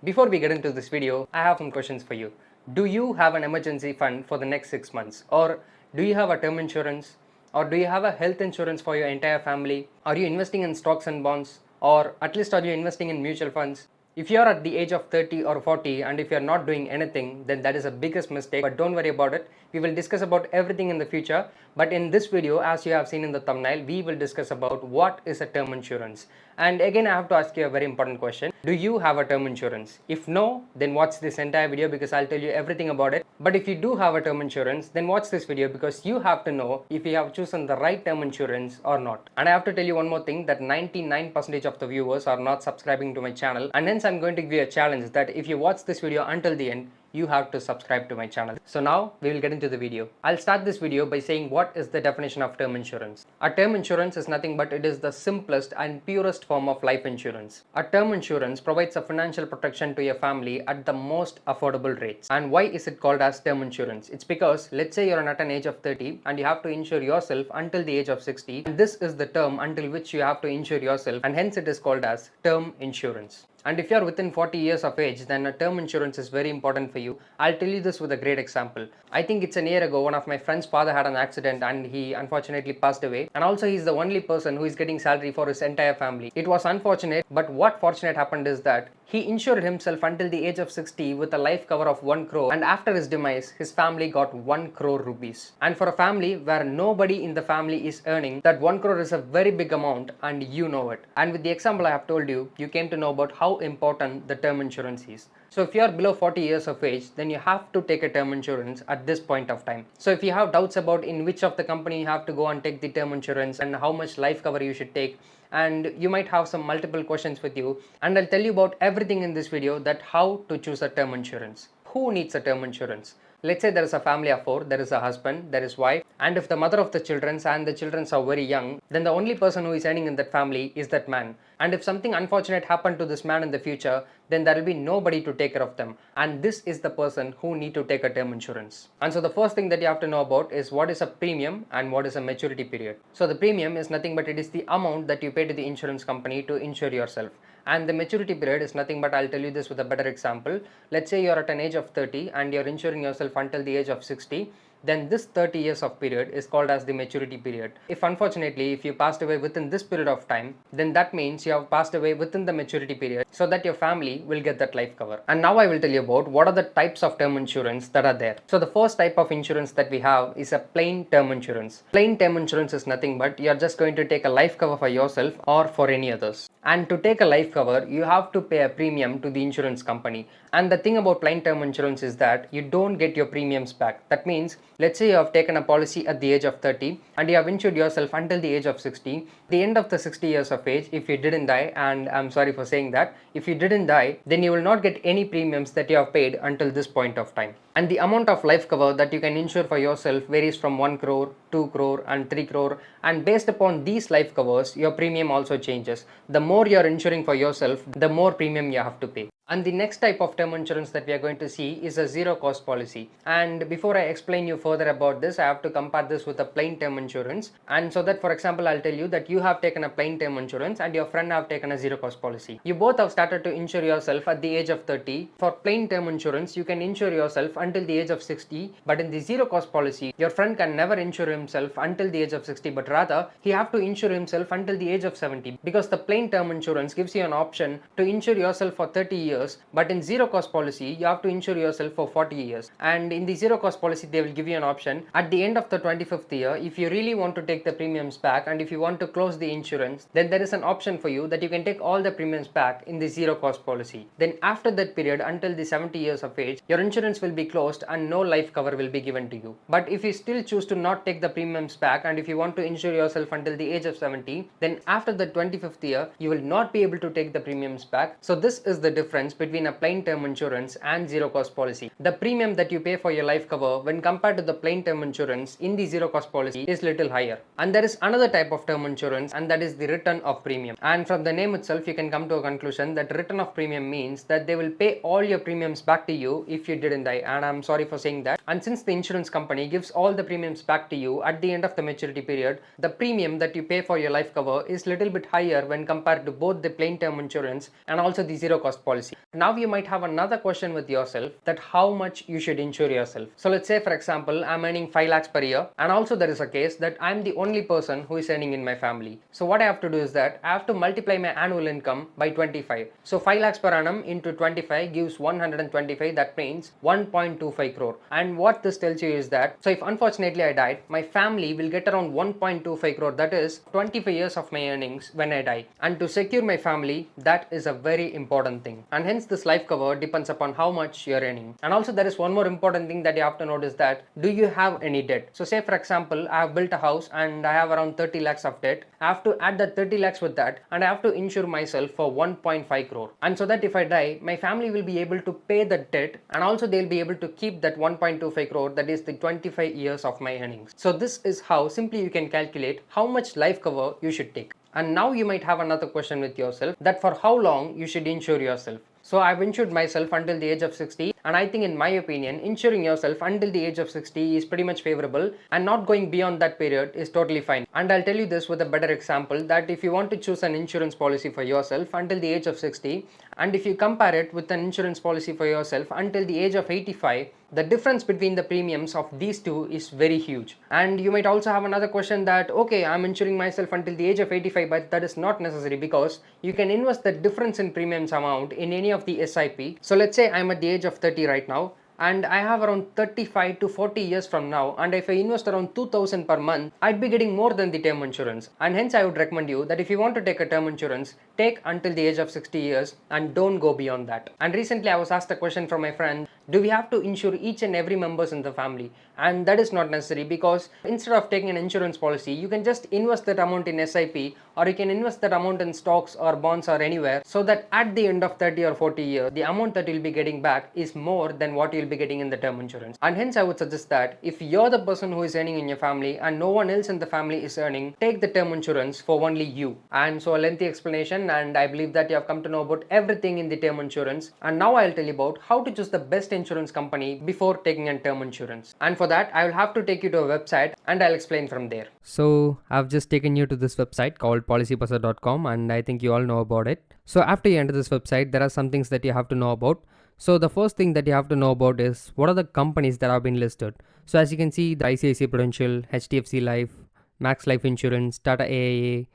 Before we get into this video, I have some questions for you. Do you have an emergency fund for the next 6 months? Or do you have a term insurance? Or do you have a health insurance for your entire family? Are you investing in stocks and bonds? Or at least are you investing in mutual funds? If you are at the age of 30 or 40 and if you are not doing anything, then that is a biggest mistake, but don't worry about it. We will discuss about everything in the future, but in this video, as you have seen in the thumbnail, we will discuss about what is a term insurance. And again, I have to ask you a very important question. Do you have a term insurance? If no, then watch this entire video because I'll tell you everything about it. But if you do have a term insurance, then watch this video because you have to know if you have chosen the right term insurance or not. And I have to tell you one more thing, that 99% of the viewers are not subscribing to my channel, and hence I'm going to give you a challenge that if you watch this video until the end, you have to subscribe to my channel. So now we will get into the video. I'll start this video by saying what is the definition of term insurance. A term insurance is nothing but it is the simplest and purest form of life insurance. A term insurance provides a financial protection to your family at the most affordable rates. And why is it called as term insurance? It's because let's say you're at an age of 30 and you have to insure yourself until the age of 60, and this is the term until which you have to insure yourself, and hence it is called as term insurance. And if you are within 40 years of age, then a term insurance is very important for you. I'll tell you this with a great example. I think it's a year ago, one of my friend's father had an accident and he unfortunately passed away. And also he's the only person who is getting salary for his entire family. It was unfortunate, but what fortunate happened is that he insured himself until the age of 60 with a life cover of 1 crore, and after his demise, his family got 1 crore rupees. And for a family where nobody in the family is earning, that 1 crore is a very big amount and you know it. And with the example I have told you, you came to know about how important the term insurance is. So if you are below 40 years of age, then you have to take a term insurance at this point of time. So if you have doubts about in which of the company you have to go and take the term insurance and how much life cover you should take, and you might have some multiple questions with you, and I'll tell you about everything in this video, that how to choose a term insurance. Who needs a term insurance? Let's say there is a family of 4, there is a husband, there is wife, and if the mother of the children and the children are very young, then the only person who is earning in that family is that man. And if something unfortunate happened to this man in the future, then there will be nobody to take care of them. And this is the person who need to take a term insurance. And so the first thing that you have to know about is what is a premium and what is a maturity period. So the premium is nothing but it is the amount that you pay to the insurance company to insure yourself. And the maturity period is nothing but, I'll tell you this with a better example. Let's say you're at an age of 30 and you're insuring yourself until the age of 60. Then this 30 years of period is called as the maturity period. If unfortunately, if you passed away within this period of time, then that means you have passed away within the maturity period so that your family will get that life cover. And now I will tell you about what are the types of term insurance that are there. So the first type of insurance that we have is a plain term insurance. Plain term insurance is nothing but you're just going to take a life cover for yourself or for any others. And to take a life cover, you have to pay a premium to the insurance company. And the thing about plain term insurance is that you don't get your premiums back. That means, let's say you have taken a policy at the age of 30 and you have insured yourself until the age of 60. At the end of the 60 years of age, if you didn't die, and I'm sorry for saying that, if you didn't die, then you will not get any premiums that you have paid until this point of time. And the amount of life cover that you can insure for yourself varies from 1 crore, 2 crore and 3 crore. And based upon these life covers, your premium also changes. The more you're insuring for yourself, the more premium you have to pay. And the next type of term insurance that we are going to see is a zero cost policy. And before I explain you further about this, I have to compare this with a plain term insurance. And so that, for example, I'll tell you that you have taken a plain term insurance and your friend have taken a zero cost policy. You both have started to insure yourself at the age of 30. For plain term insurance, you can insure yourself until the age of 60. But in the zero cost policy, your friend can never insure himself until the age of 60, but rather he have to insure himself until the age of 70. Because the plain term insurance gives you an option to insure yourself for 30 years. But in zero cost policy, you have to insure yourself for 40 years. And in the zero cost policy, they will give you an option at the end of the 25th year. If you really want to take the premiums back and if you want to close the insurance, then there is an option for you that you can take all the premiums back in the zero cost policy. Then after that period, until the 70 years of age, your insurance will be closed and no life cover will be given to you. But if you still choose to not take the premiums back and if you want to insure yourself until the age of 70, then after the 25th year, you will not be able to take the premiums back. So this is the difference between a plain term insurance and zero cost policy. The premium that you pay for your life cover when compared to the plain term insurance in the zero cost policy is little higher. And there is another type of term insurance, and that is the return of premium. And from the name itself, you can come to a conclusion that return of premium means that they will pay all your premiums back to you if you didn't die. And I'm sorry for saying that. And since the insurance company gives all the premiums back to you at the end of the maturity period, the premium that you pay for your life cover is little bit higher when compared to both the plain term insurance and also the zero cost policy. Now you might have another question with yourself that how much you should insure yourself. So let's say for example I'm earning 5 lakhs per year, and also there is a case that I'm the only person who is earning in my family. So what I have to do is that I have to multiply my annual income by 25. So 5 lakhs per annum into 25 gives 125, that means 1.25 crore. And what this tells you is that, so if unfortunately I died, my family will get around 1.25 crore, that is 25 years of my earnings when I die. And to secure my family, that is a very important thing. And hence this life cover depends upon how much you're earning. And also there is one more important thing that you have to notice, that do you have any debt? So say for example I have built a house and I have around 30 lakhs of debt. I have to add that 30 lakhs with that, and I have to insure myself for 1.5 crore. And so that if I die, my family will be able to pay the debt, and also they'll be able to keep that 1.25 crore, that is the 25 years of my earnings. So this is how simply you can calculate how much life cover you should take. And now you might have another question with yourself, that for how long you should insure yourself. So I've insured myself until the age of 60, and I think in my opinion insuring yourself until the age of 60 is pretty much favorable, and not going beyond that period is totally fine. And I'll tell you this with a better example, that if you want to choose an insurance policy for yourself until the age of 60, and if you compare it with an insurance policy for yourself until the age of 85, the difference between the premiums of these two is very huge. And you might also have another question that, okay, I'm insuring myself until the age of 85, but that is not necessary, because you can invest the difference in premiums amount in any of the SIP. So let's say I'm at the age of 30 right now, and I have around 35 to 40 years from now, and if I invest around 2000 per month, I'd be getting more than the term insurance. And hence I would recommend you that if you want to take a term insurance, take until the age of 60 years and don't go beyond that. And recently I was asked a question from my friend, do we have to insure each and every members in the family? And that is not necessary, because instead of taking an insurance policy, you can just invest that amount in SIP, or you can invest that amount in stocks or bonds or anywhere, so that at the end of 30 or 40 years, the amount that you'll be getting back is more than what you'll be getting in the term insurance. And hence I would suggest that if you're the person who is earning in your family and no one else in the family is earning, take the term insurance for only you. And so a lengthy explanation, and I believe that you have come to know about everything in the term insurance. And now I'll tell you about how to choose the best insurance company before taking a term insurance. And for that I will have to take you to a website, and I'll explain from there. So I've just taken you to this website called policybazaar.com, and I think you all know about it. So after you enter this website, there are some things that you have to know about. So the first thing that you have to know about is what are the companies that have been listed. So as you can see, the ICICI Prudential, HDFC Life, Max Life Insurance, Tata AIA,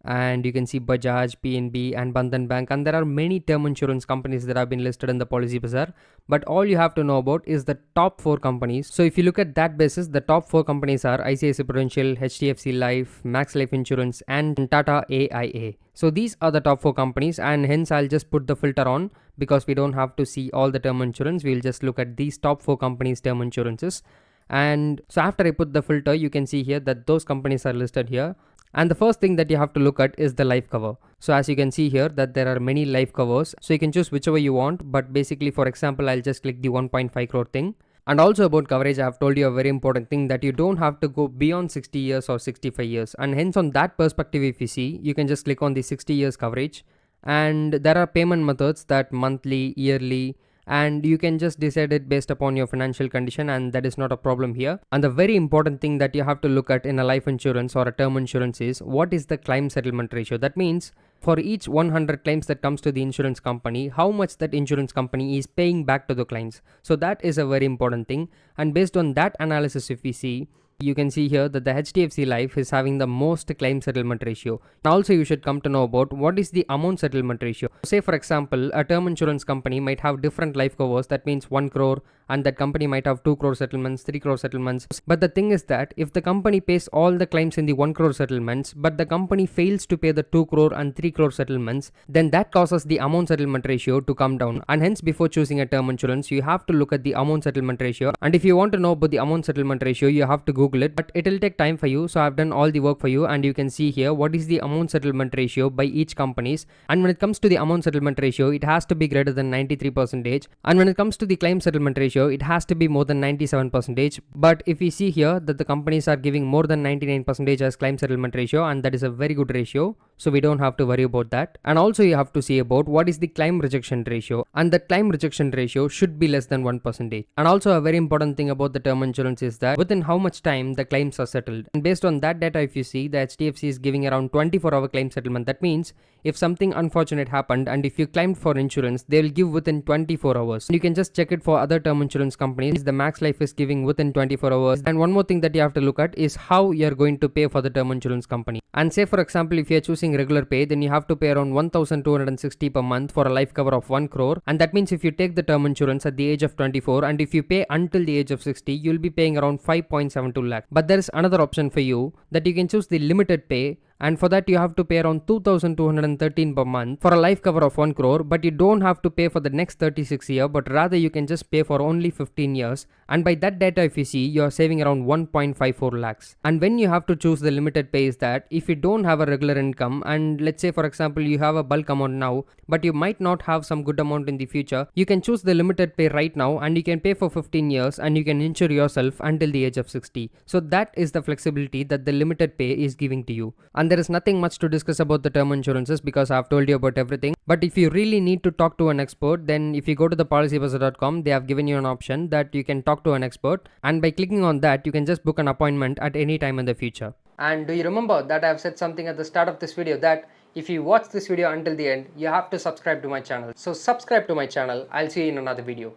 and you can see Bajaj, PNB and Bandhan Bank, and there are many term insurance companies that have been listed in the Policy Bazaar, but all you have to know about is the top 4 companies. So if you look at that basis, the top 4 companies are ICICI Prudential, HDFC Life, Max Life Insurance and Tata AIA. So these are the top 4 companies, and hence I'll just put the filter on, because we don't have to see all the term insurance. We'll just look at these top 4 companies term insurances. And so after I put the filter, you can see here that those companies are listed here. And the first thing that you have to look at is the life cover. So as you can see here that there are many life covers, so you can choose whichever you want, but basically for example I'll just click the 1.5 crore thing. And also about coverage, I have told you a very important thing, that you don't have to go beyond 60 years or 65 years, and hence on that perspective if you see, you can just click on the 60 years coverage, and there are payment methods, that monthly, yearly, and you can just decide it based upon your financial condition, and that is not a problem here. And the very important thing that you have to look at in a life insurance or a term insurance is what is the claim settlement ratio. That means for each 100 claims that comes to the insurance company, how much that insurance company is paying back to the clients. So that is a very important thing, and based on that analysis if we see, you can see here that the HDFC Life is having the most claim settlement ratio. And also you should come to know about what is the amount settlement ratio. Say for example, a term insurance company might have different life covers, that means 1 crore, and that company might have 2 crore settlements, 3 crore settlements. But the thing is that if the company pays all the claims in the 1 crore settlements, but the company fails to pay the 2 crore and 3 crore settlements, then that causes the amount settlement ratio to come down. And hence before choosing a term insurance, you have to look at the amount settlement ratio. And if you want to know about the amount settlement ratio, you have to Google it, but it will take time for you. So I've done all the work for you, and you can see here what is the amount settlement ratio by each companies. And when it comes to the amount settlement ratio, it has to be greater than 93%. And when it comes to the claim settlement ratio, it has to be more than 97%. But if we see here that the companies are giving more than 99% as claim settlement ratio, and that is a very good ratio. so we don't have to worry about that. And also you have to see about what is the claim rejection ratio, and the claim rejection ratio should be less than 1%. And also a very important thing about the term insurance is that within how much time the claims are settled. And based on that data, if you see, the HDFC is giving around 24-hour claim settlement. That means if something unfortunate happened and if you claimed for insurance, they will give within 24 hours. And you can just check it for other term insurance companies. The max life is giving within 24 hours. And one more thing that you have to look at is how you're going to pay for the term insurance company. And say for example, if you're choosing regular pay, then you have to pay around 1260 per month for a life cover of 1 crore. And that means if you take the term insurance at the age of 24 and if you pay until the age of 60, you'll be paying around 5.72 lakh. But there is another option for you, that you can choose the limited pay, and for that you have to pay around 2213 per month for a life cover of 1 crore, but you don't have to pay for the next 36 years, but rather you can just pay for only 15 years. And by that data, if you see, you are saving around 1.54 lakhs. And when you have to choose the limited pay is that if you don't have a regular income, and let's say for example you have a bulk amount now, but you might not have some good amount in the future, you can choose the limited pay right now and you can pay for 15 years and you can insure yourself until the age of 60. So that is the flexibility that the limited pay is giving to you. And there is nothing much to discuss about the term insurances because I have told you about everything. But if you really need to talk to an expert, then if you go to the policybazaar.com, they have given you an option that you can talk to an expert, and by clicking on that, you can just book an appointment at any time in the future. And do you remember that I have said something at the start of this video, that if you watch this video until the end, you have to subscribe to my channel. So subscribe to my channel. I'll see you in another video.